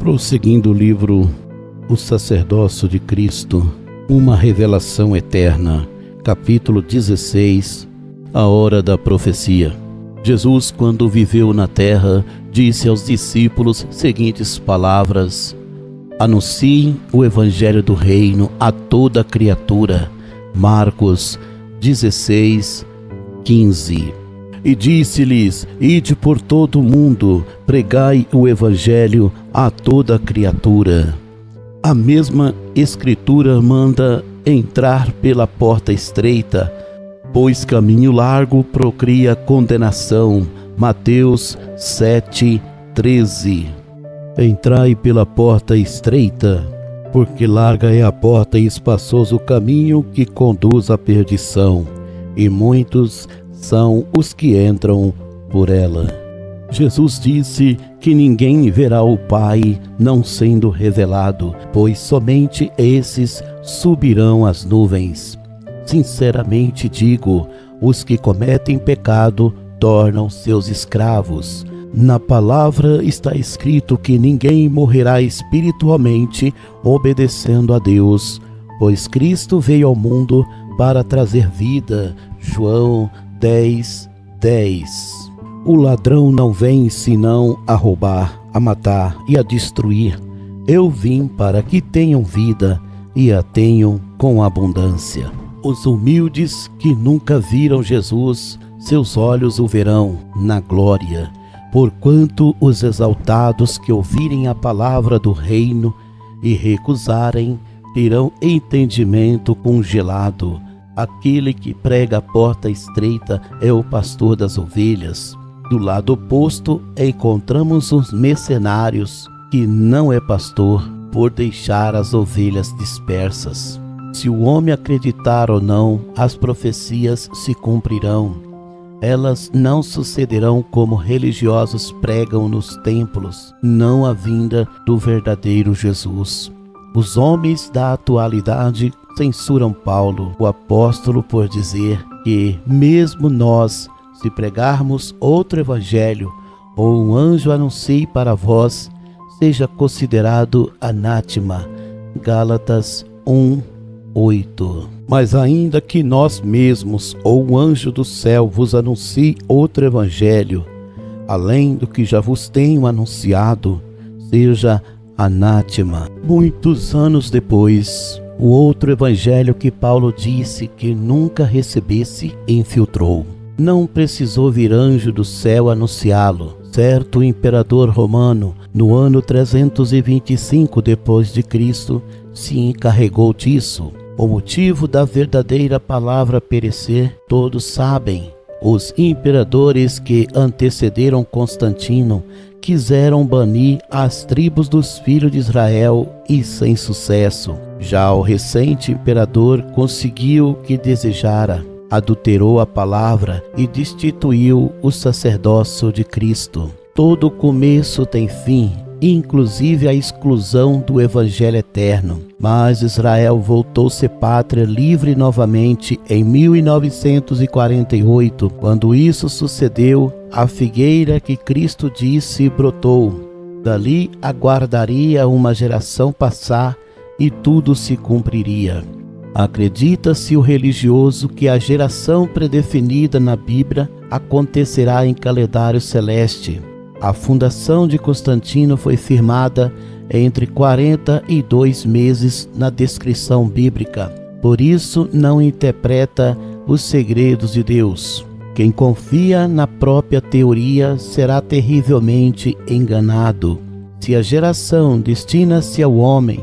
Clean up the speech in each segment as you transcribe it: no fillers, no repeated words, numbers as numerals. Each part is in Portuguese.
Prosseguindo o livro O Sacerdócio de Cristo, uma revelação eterna, capítulo 16, a hora da profecia. Jesus, quando viveu na terra, disse aos discípulos seguintes palavras: anunciem o evangelho do reino a toda criatura. Marcos 16, 15. E disse-lhes: ide por todo o mundo, pregai o evangelho a toda criatura. A mesma escritura manda entrar pela porta estreita, pois caminho largo procria condenação. Mateus 7, 13. Entrai pela porta estreita, porque larga é a porta e espaçoso o caminho que conduz à perdição, e muitos são os que entram por ela. Jesus disse que ninguém verá o Pai não sendo revelado, pois somente esses subirão às nuvens. Sinceramente digo, os que cometem pecado tornam seus escravos. Na palavra está escrito que ninguém morrerá espiritualmente obedecendo a Deus, pois Cristo veio ao mundo para trazer vida. João 10, 10. O ladrão não vem senão a roubar, a matar e a destruir. Eu vim para que tenham vida e a tenham com abundância. Os humildes que nunca viram Jesus, seus olhos o verão na glória. Porquanto os exaltados que ouvirem a palavra do reino e recusarem, terão entendimento congelado. Aquele que prega a porta estreita é o pastor das ovelhas. Do lado oposto encontramos os mercenários, que não é pastor, por deixar as ovelhas dispersas. Se o homem acreditar ou não, as profecias se cumprirão. Elas não sucederão como religiosos pregam nos templos, não a vinda do verdadeiro Jesus. Os homens da atualidade censuram Paulo, o apóstolo, por dizer que mesmo nós, se pregarmos outro evangelho, ou um anjo anuncie para vós, seja considerado anátema. Gálatas 1, 8. Mas ainda que nós mesmos, ou um anjo do céu, vos anuncie outro evangelho, além do que já vos tenho anunciado, seja anátema. Muitos anos depois, o outro evangelho que Paulo disse que nunca recebesse, infiltrou. Não precisou vir anjo do céu anunciá-lo. Certo imperador romano, no ano 325 depois de Cristo, se encarregou disso. O motivo da verdadeira palavra perecer, todos sabem. Os imperadores que antecederam Constantino quiseram banir as tribos dos filhos de Israel e sem sucesso. Já o recente imperador conseguiu o que desejara. Adulterou a palavra e destituiu o sacerdócio de Cristo. Todo começo tem fim, inclusive a exclusão do evangelho eterno. Mas Israel voltou a ser pátria livre novamente em 1948. Quando isso sucedeu, a figueira que Cristo disse brotou. Dali aguardaria uma geração passar e tudo se cumpriria. Acredita-se o religioso que a geração predefinida na Bíblia acontecerá em calendário celeste. A fundação de Constantino foi firmada entre 42 meses na descrição bíblica. Por isso não interpreta os segredos de Deus. Quem confia na própria teoria será terrivelmente enganado. Se a geração destina-se ao homem,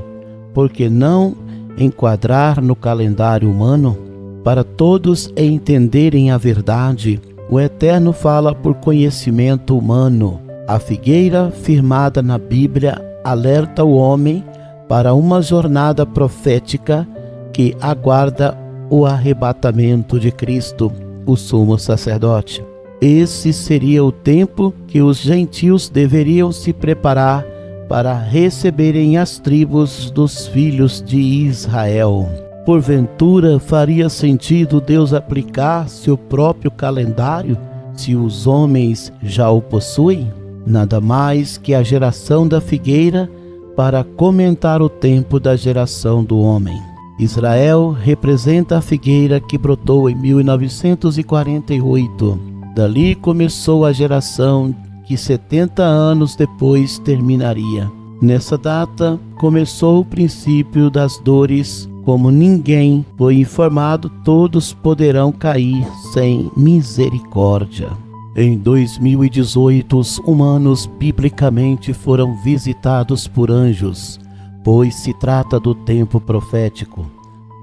por que não enquadrar no calendário humano? Para todos entenderem a verdade, o Eterno fala por conhecimento humano. A figueira firmada na Bíblia alerta o homem para uma jornada profética que aguarda o arrebatamento de Cristo, o sumo sacerdote. Esse seria o tempo que os gentios deveriam se preparar para receberem as tribos dos filhos de Israel. Porventura faria sentido Deus aplicar seu próprio calendário se os homens já o possuem? Nada mais que a geração da figueira para comentar o tempo da geração do homem. Israel representa a figueira que brotou em 1948. Dali começou a geração que 70 anos depois terminaria. Nessa data começou o princípio das dores. Como ninguém foi informado, todos poderão cair sem misericórdia. Em 2018, os humanos biblicamente foram visitados por anjos, pois se trata do tempo profético.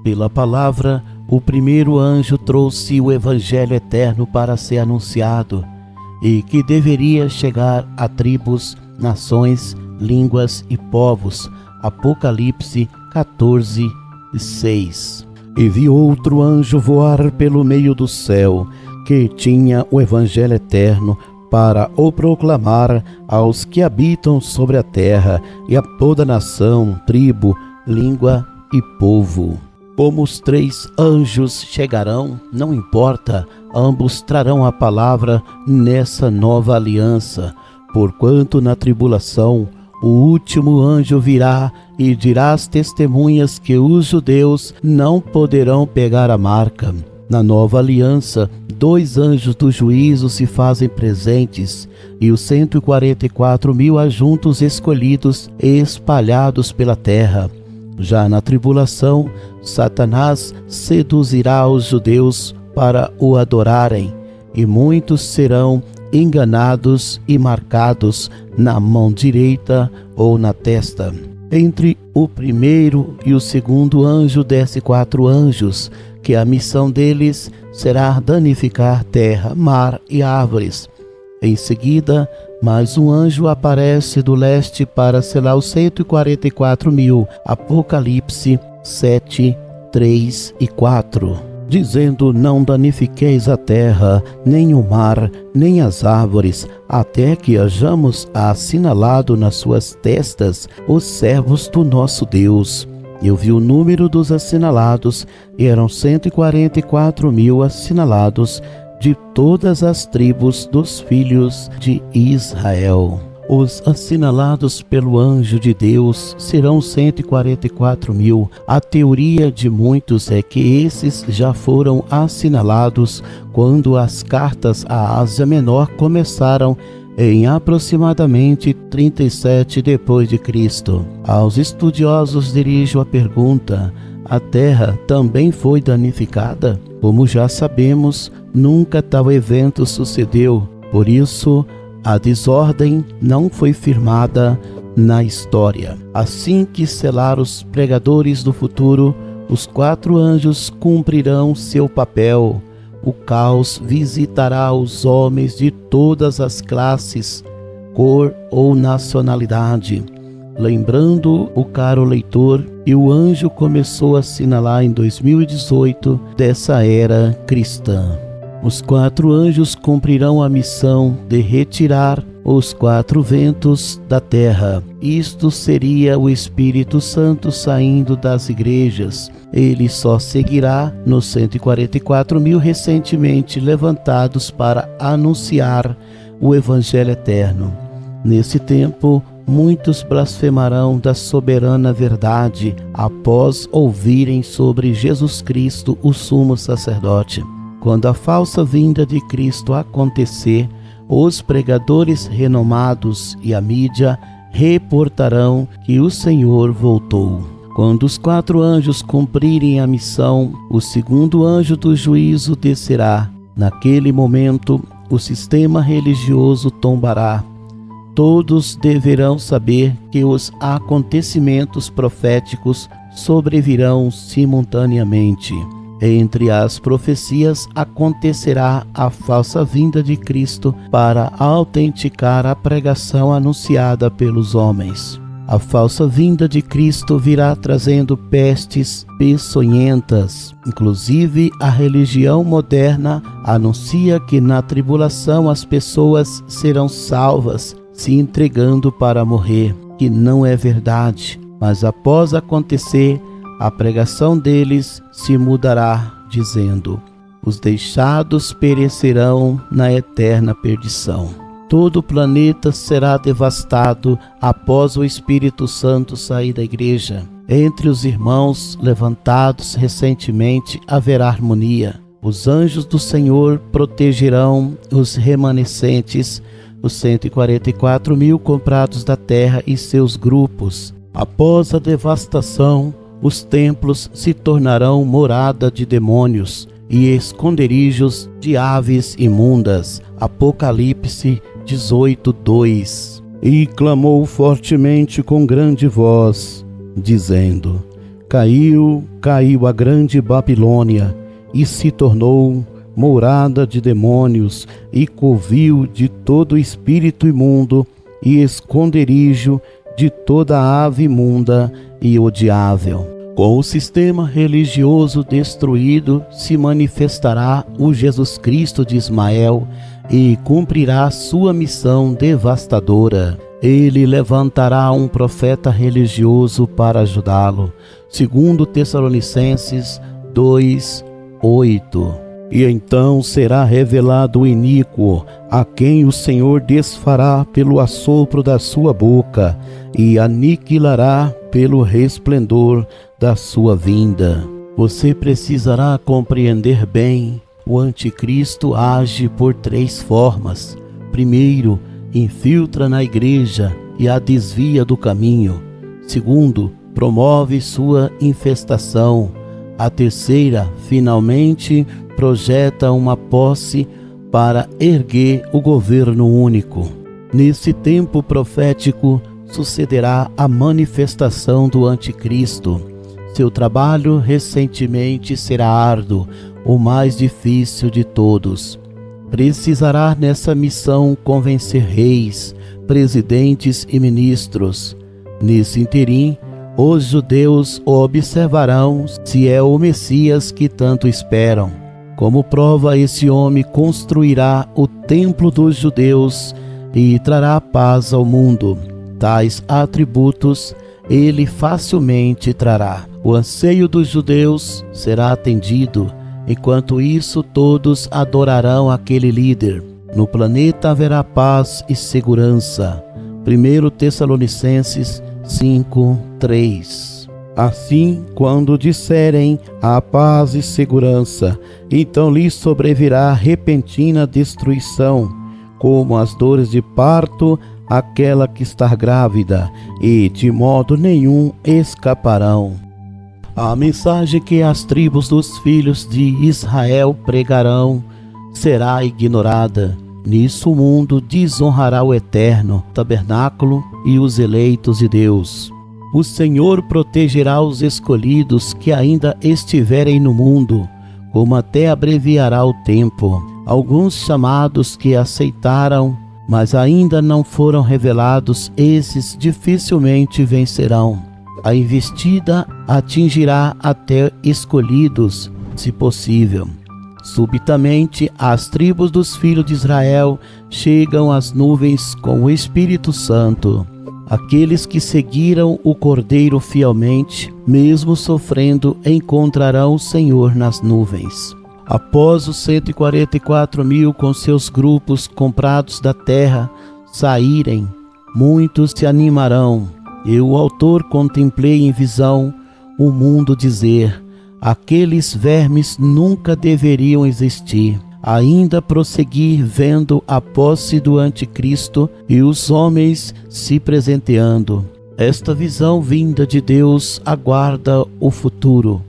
Pela palavra, o primeiro anjo trouxe o evangelho eterno para ser anunciado e que deveria chegar a tribos, nações, línguas e povos. Apocalipse 14:6. E vi outro anjo voar pelo meio do céu, que tinha o evangelho eterno para o proclamar aos que habitam sobre a terra e a toda nação, tribo, língua e povo. Como os 3 anjos chegarão, não importa, ambos trarão a palavra nessa nova aliança, porquanto na tribulação o último anjo virá e dirá às testemunhas que os judeus não poderão pegar a marca. Na nova aliança, 2 anjos do juízo se fazem presentes e os 144.000 ajuntos escolhidos e espalhados pela terra. Já na tribulação, Satanás seduzirá os judeus para o adorarem, e muitos serão enganados e marcados na mão direita ou na testa. Entre o primeiro e o segundo anjo desce 4 anjos, que a missão deles será danificar terra, mar e árvores. Em seguida, mais um anjo aparece do leste para selar os 144.000. Apocalipse 7:3 e 4. Dizendo: não danifiqueis a terra, nem o mar, nem as árvores, até que hajamos assinalado nas suas testas os servos do nosso Deus. Eu vi o número dos assinalados, e eram 144.000 assinalados de todas as tribos dos filhos de Israel. Os assinalados pelo anjo de Deus serão 144.000. A teoria de muitos é que esses já foram assinalados quando as cartas à Ásia Menor começaram em aproximadamente 37 depois de Cristo. Aos estudiosos dirijo a pergunta: a terra também foi danificada? Como já sabemos, nunca tal evento sucedeu. Por isso, a desordem não foi firmada na história. Assim que selar os pregadores do futuro, os 4 anjos cumprirão seu papel. O caos visitará os homens de todas as classes, cor ou nacionalidade. Lembrando o caro leitor, e o anjo começou a assinalar em 2018 dessa era cristã. Os 4 anjos cumprirão a missão de retirar os 4 ventos da terra. Isto seria o Espírito Santo saindo das igrejas. Ele só seguirá nos 144.000 recentemente levantados para anunciar o Evangelho eterno. Nesse tempo, muitos blasfemarão da soberana verdade após ouvirem sobre Jesus Cristo, o sumo sacerdote. Quando a falsa vinda de Cristo acontecer, os pregadores renomados e a mídia reportarão que o Senhor voltou. Quando os 4 anjos cumprirem a missão, o segundo anjo do juízo descerá. Naquele momento, o sistema religioso tombará. Todos deverão saber que os acontecimentos proféticos sobrevirão simultaneamente. Entre as profecias acontecerá a falsa vinda de Cristo para autenticar a pregação anunciada pelos homens. A falsa vinda de Cristo virá trazendo pestes peçonhentas. Inclusive, a religião moderna anuncia que na tribulação as pessoas serão salvas, se entregando para morrer, que não é verdade. Mas após acontecer, a pregação deles se mudará, dizendo: os deixados perecerão na eterna perdição. Todo o planeta será devastado após o Espírito Santo sair da igreja. Entre os irmãos levantados recentemente haverá harmonia. Os anjos do Senhor protegerão os remanescentes, os 144.000 comprados da terra e seus grupos. Após a devastação, os templos se tornarão morada de demônios e esconderijos de aves imundas. Apocalipse 18:2. E clamou fortemente com grande voz, dizendo: Caiu a grande Babilônia, e se tornou morada de demônios e covil de todo espírito imundo e esconderijo de toda ave imunda e odiável. Com o sistema religioso destruído se manifestará o Jesus Cristo de Ismael e cumprirá sua missão devastadora. Ele levantará um profeta religioso para ajudá-lo. 2 Tessalonicenses 2:8. E então será revelado o iníquo, a quem o Senhor desfará pelo assopro da sua boca e aniquilará pelo resplendor da sua vinda. Você precisará compreender bem: o anticristo age por 3 formas. Primeiro, infiltra na igreja e a desvia do caminho. Segundo, promove sua infestação. A terceira, finalmente, projeta uma posse para erguer o governo único. Nesse tempo profético sucederá a manifestação do anticristo. Seu trabalho recentemente será árduo, o mais difícil de todos. Precisará nessa missão convencer reis, presidentes e ministros. Nesse interim, os judeus o observarão se é o Messias que tanto esperam. Como prova, esse homem construirá o templo dos judeus e trará paz ao mundo. Tais atributos ele facilmente trará. O anseio dos judeus será atendido. Enquanto isso, todos adorarão aquele líder. No planeta haverá paz e segurança. 1 Tessalonicenses 5:3. Assim, quando disserem a paz e segurança, então lhes sobrevirá repentina destruição, como as dores de parto, aquela que está grávida, e de modo nenhum escaparão. A mensagem que as tribos dos filhos de Israel pregarão será ignorada. Nisso o mundo desonrará o eterno tabernáculo e os eleitos de Deus. O Senhor protegerá os escolhidos que ainda estiverem no mundo, como até abreviará o tempo. Alguns chamados que aceitaram, mas ainda não foram revelados, esses dificilmente vencerão. A investida atingirá até escolhidos, se possível. Subitamente, as tribos dos filhos de Israel chegam às nuvens com o Espírito Santo. Aqueles que seguiram o Cordeiro fielmente, mesmo sofrendo, encontrarão o Senhor nas nuvens. Após os 144.000 com seus grupos comprados da terra saírem, muitos se animarão. Eu, o autor, contemplei em visão o mundo dizer: aqueles vermes nunca deveriam existir. Ainda prossegui vendo a posse do anticristo e os homens se presenteando. Esta visão vinda de Deus aguarda o futuro.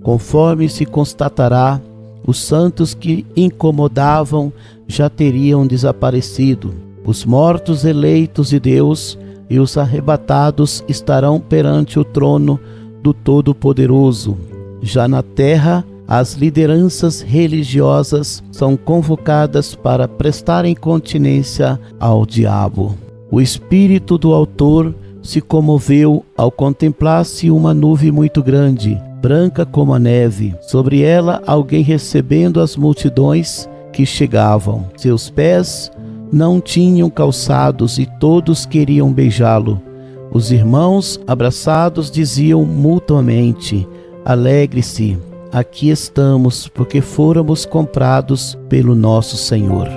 Conforme se constatará, os santos que incomodavam já teriam desaparecido. Os mortos eleitos de Deus e os arrebatados estarão perante o trono do Todo-Poderoso. Já na terra, as lideranças religiosas são convocadas para prestarem continência ao diabo. O espírito do autor se comoveu ao contemplar-se uma nuvem muito grande, branca como a neve. Sobre ela, alguém recebendo as multidões que chegavam. Seus pés não tinham calçados e todos queriam beijá-lo. Os irmãos, abraçados, diziam mutuamente: alegre-se, aqui estamos, porque fôramos comprados pelo nosso Senhor.